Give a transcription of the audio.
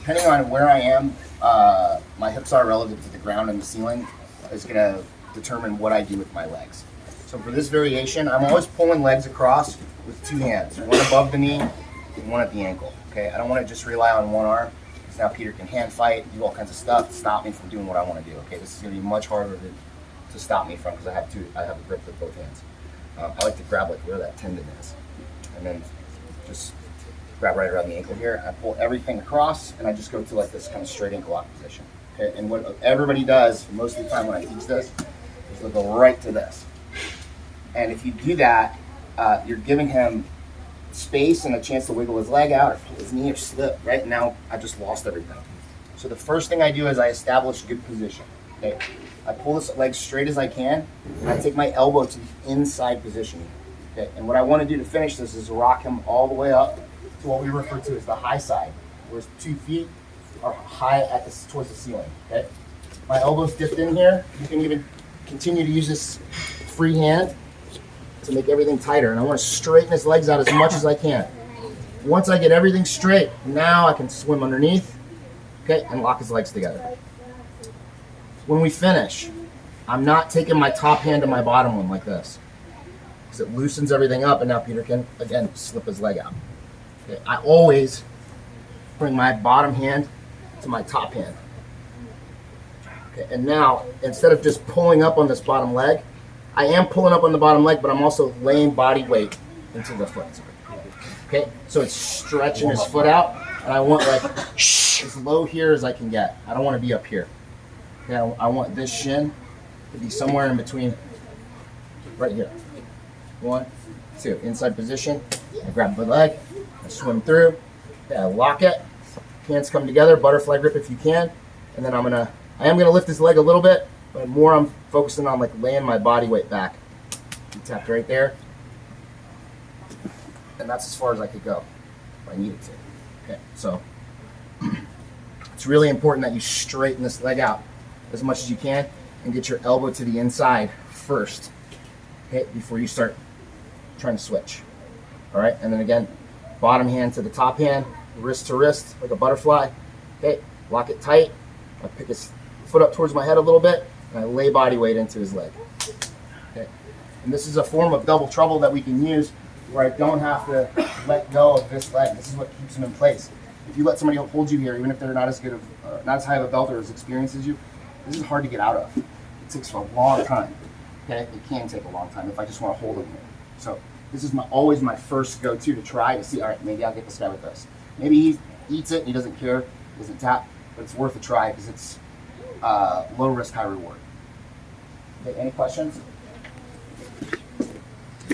depending on where I am, my hips are relative to the ground and the ceiling is going to determine what I do with my legs. So for this variation, I'm always pulling legs across with two hands, one above the knee and one at the ankle. Okay, I don't want to just rely on one arm, because now Peter can hand fight, do all kinds of stuff to stop me from doing what I want to do. Okay, this is going to be much harder to stop me from, because I have a grip with both hands. I like to grab like where that tendon is, and then just grab right around the ankle here. I pull everything across, and I just go to like this kind of straight ankle lock position. Okay, and what everybody does most of the time when I teach this is they'll go right to this. And if you do that, you're giving him space and a chance to wiggle his leg out or pull his knee or slip. Right now, I just lost everything. So the first thing I do is I establish good position. Okay, I pull this leg straight as I can, and I take my elbow to the inside position. Okay, and what I want to do to finish this is rock him all the way up to what we refer to as the high side, where his 2 feet are high towards the ceiling. Okay, my elbow's dipped in here. You can even continue to use this free hand to make everything tighter, and I want to straighten his legs out as much as I can. Once I get everything straight, now I can swim underneath, okay, and lock his legs together. When we finish, I'm not taking my top hand to my bottom one like this, because it loosens everything up, and now Peter can, again, slip his leg out. Okay, I always bring my bottom hand to my top hand. Okay, and now, instead of just pulling up on this bottom leg, I am pulling up on the bottom leg, but I'm also laying body weight into the foot. Okay, so it's stretching his foot out, and I want like as low here as I can get. I don't want to be up here. Okay, I want this shin to be somewhere in between, right here. 1, 2, inside position. I grab the leg, I swim through, okay, I lock it, hands come together, butterfly grip if you can, and then I am gonna lift his leg a little bit, but more I'm focusing on like laying my body weight back. You tapped right there. And that's as far as I could go if I needed to. Okay, so it's really important that you straighten this leg out as much as you can and get your elbow to the inside first, okay, before you start trying to switch. All right, and then again, bottom hand to the top hand, wrist to wrist, like a butterfly. Okay, lock it tight. I pick his foot up towards my head a little bit, and I lay body weight into his leg. Okay, and this is a form of double trouble that we can use where I don't have to let go of this leg. This is what keeps him in place. If you let somebody hold you here, even if they're not as high of a belt or as experienced as you, this is hard to get out of. It takes a long time. Okay, it can take a long time if I just want to hold him here. So this is always my first go-to to try to see. All right, maybe I'll get this guy with this. Maybe he eats it and he doesn't care, doesn't tap, but it's worth a try because it's low risk, high reward. Okay, any questions?